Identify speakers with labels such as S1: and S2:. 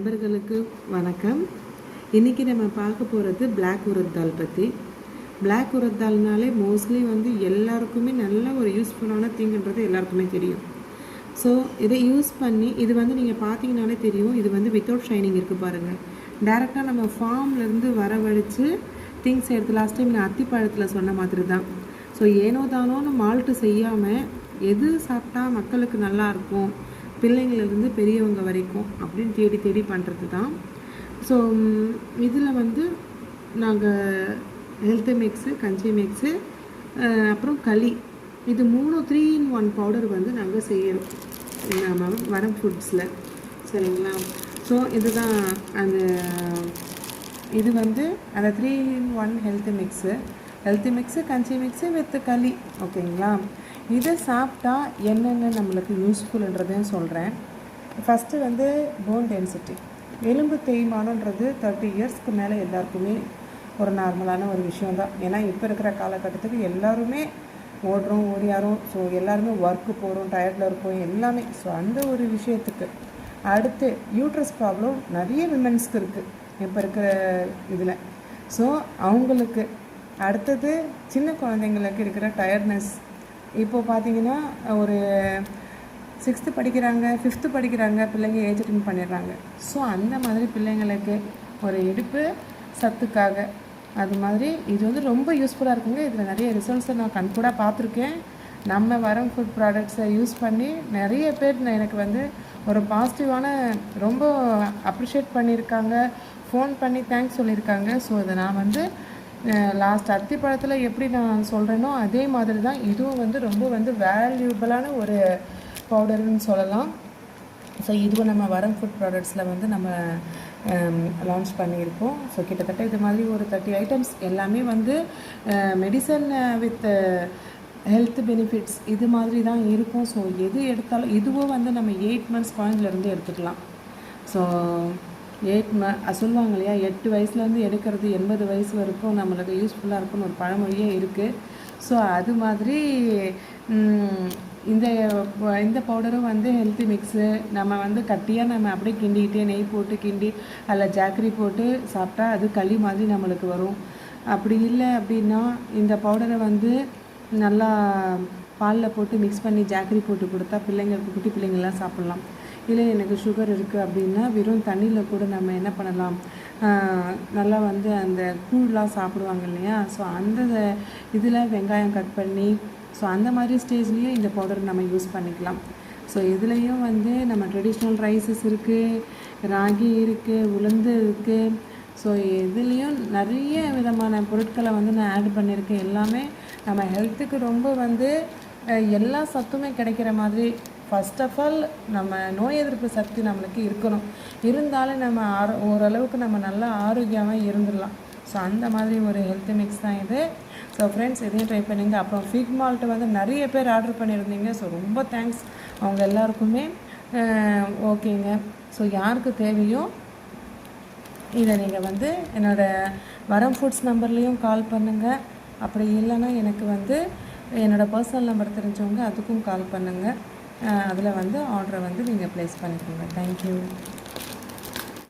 S1: நண்பர்களுக்கு வணக்கம். இன்றைக்கி நம்ம பார்க்க போகிறது பிளாக் உரத் தால் பற்றி. பிளாக் உரத் தால்னாலே மோஸ்ட்லி எல்லாருக்குமே நல்ல ஒரு யூஸ்ஃபுல்லான திங்குன்றது எல்லாருக்குமே தெரியும். ஸோ இதை யூஸ் பண்ணி இது நீங்கள் பார்த்தீங்கனாலே தெரியும். இது வித்தவுட் ஷைனிங் இருக்குது பாருங்கள். டேரெக்டாக நம்ம ஃபார்ம்லேருந்து வரவழைச்சு திங்ஸ் எடுத்து லாஸ்ட் டைம் நான் அத்திப்பழத்தில் சொன்ன மாதிரி தான். ஸோ ஏனோ தானோன்னு மால்ட்டு செய்யாமல் எது சாப்பிட்டா மக்களுக்கு நல்லாயிருக்கும், பிள்ளைங்களிலிருந்து பெரியவங்க வரைக்கும் அப்படின்னு தேடி தேடி பண்ணுறது தான். ஸோ இதில் நாங்கள் ஹெல்த்து மிக்ஸு, கஞ்சி மிக்ஸு, அப்புறம் களி, இது 3-in-1 பவுடர் நாங்கள் செய்கிறோம் நம்ம வரம் ஃபுட்ஸில். சரிங்களா? ஸோ இதுதான் அந்த இது அந்த 3-in-1 ஹெல்த்து மிக்ஸு, கஞ்சி மிக்ஸு வித் களி. ஓகேங்களா? இதை சாப்பிட்டா என்னென்ன நம்மளுக்கு யூஸ்ஃபுல்ன்றதையும் சொல்கிறேன். ஃபஸ்ட்டு போன் டென்சிட்டி, எலும்பு தேய்மானன்றது 30 இயர்ஸ்க்கு மேலே எல்லாருக்குமே ஒரு நார்மலான ஒரு விஷயந்தான். ஏன்னா இப்போ இருக்கிற காலகட்டத்துக்கு எல்லாருமே ஓடுறோம், ஓடியாரோம். ஸோ எல்லாருமே ஒர்க்கு போகிறோம், டயர்டில் இருப்போம் எல்லாமே. ஸோ அந்த ஒரு விஷயத்துக்கு அடுத்து யூட்ரஸ் ப்ராப்ளம் நிறைய விமென்ஸ்க்கு இருக்குது இப்போ இருக்கிற இதில். ஸோ அவங்களுக்கு அடுத்தது சின்ன குழந்தைங்களுக்கு இருக்கிற டயர்ட்னஸ். இப்போது பார்த்தீங்கன்னா ஒரு 6th படிக்கிறாங்க, 5th படிக்கிறாங்க பிள்ளைங்க ஏஜ் அட்டெண்ட் பண்ணிடுறாங்க. ஸோ அந்த மாதிரி பிள்ளைங்களுக்கு ஒரு இடுப்பு சத்துக்காக அது மாதிரி இது ரொம்ப யூஸ்ஃபுல்லாக இருக்குங்க. இதில் நிறைய ரிசல்ட்ஸை நான் கண்கூடாக பார்த்துருக்கேன். நம்ம வரம் ஃபுட் ப்ராடக்ட்ஸை யூஸ் பண்ணி நிறைய பேர் எனக்கு ஒரு பாசிட்டிவான ரொம்ப அப்ரிஷியேட் பண்ணியிருக்காங்க, ஃபோன் பண்ணி தேங்க்ஸ் சொல்லியிருக்காங்க. ஸோ இதை நான் லாஸ்ட் அத்திப்பழத்தில் எப்படி நான் சொல்கிறேனோ அதே மாதிரி தான் இதுவும் ரொம்ப வேல்யூபிளான ஒரு பவுடர்னு சொல்லலாம். ஸோ இதுவும் நம்ம வரம் ஃபுட் ப்ராடக்ட்ஸில் நம்ம லான்ச் பண்ணியிருக்கோம். ஸோ கிட்டத்தட்ட இது மாதிரி ஒரு 30 ஐட்டம்ஸ் எல்லாமே மெடிசன் வித் ஹெல்த் பெனிஃபிட்ஸ் இது மாதிரி தான் இருக்கும். ஸோ எது எடுத்தாலும் இதுவும் நம்ம 8 months குழந்தையிலேருந்து எடுத்துக்கலாம். ஸோ சொல்லுவாங்க இல்லையா, 8 வயசுலேருந்து எடுக்கிறது 80 வயசு வரைக்கும் நம்மளுக்கு யூஸ்ஃபுல்லாக இருக்குன்னு ஒரு பழமொழியே இருக்குது. ஸோ அது மாதிரி இந்த பவுடரும் ஹெல்த்தி மிக்ஸு நம்ம கட்டியாக நம்ம அப்படியே கிண்டிக்கிட்டே நெய் போட்டு கிண்டி அதில் ஜாக்கரி போட்டு சாப்பிட்டா அது களி மாதிரி நம்மளுக்கு வரும். அப்படி இல்லை அப்படின்னா இந்த பவுடரை நல்லா பாலில் போட்டு மிக்ஸ் பண்ணி ஜாக்கரி போட்டு கொடுத்தா பிள்ளைங்களுக்கு, குட்டி பிள்ளைங்கள்லாம் சாப்பிட்லாம். இல்லை எனக்கு சுகர் இருக்குது அப்படின்னா வெறும் தண்ணியில் கூட நம்ம என்ன பண்ணலாம், நல்லா அந்த கூழ்லாம் சாப்பிடுவாங்க இல்லையா. ஸோ அந்த இதில் வெங்காயம் கட் பண்ணி ஸோ அந்த மாதிரி ஸ்டேஜ்லேயும் இந்த பவுடர் நம்ம யூஸ் பண்ணிக்கலாம். ஸோ இதுலேயும் நம்ம ட்ரெடிஷ்னல் ரைஸஸ் இருக்குது, ராகி இருக்குது, உளுந்து இருக்குது. ஸோ இதுலேயும் நிறைய விதமான பொருட்களை நான் ஆட் பண்ணியிருக்கேன். எல்லாமே நம்ம ஹெல்த்துக்கு ரொம்ப எல்லா சத்துமே கிடைக்கிற மாதிரி. ஃபஸ்ட் ஆஃப் ஆல் நம்ம நோய் எதிர்ப்பு சக்தி நம்மளுக்கு இருக்கணும். இருந்தாலும் நம்ம ஓரளவுக்கு நம்ம நல்லா ஆரோக்கியமாக இருந்துடலாம். ஸோ அந்த மாதிரி ஒரு ஹெல்த் மிக்ஸ் தான் இது. ஸோ ஃப்ரெண்ட்ஸ், இதையும் ட்ரை பண்ணிங்க. அப்புறம் ஃபிக் மால்ட்டு நிறைய பேர் ஆர்டர் பண்ணியிருந்தீங்க. ஸோ ரொம்ப தேங்க்ஸ் அவங்க எல்லாருக்குமே. ஓகேங்க. ஸோ யாருக்கு தேவையோ இதை நீங்கள் என்னோடய வரம் ஃபுட்ஸ் நம்பர்லேயும் கால் பண்ணுங்கள். அப்படி இல்லைன்னா எனக்கு என்னோடய பர்சனல் நம்பர் தெரிஞ்சவங்க அதுக்கும் கால் பண்ணுங்கள். அதில் ஆர்டரை நீங்கள் ப்ளேஸ் பண்ணிக்கோங்க. தேங்க்யூ.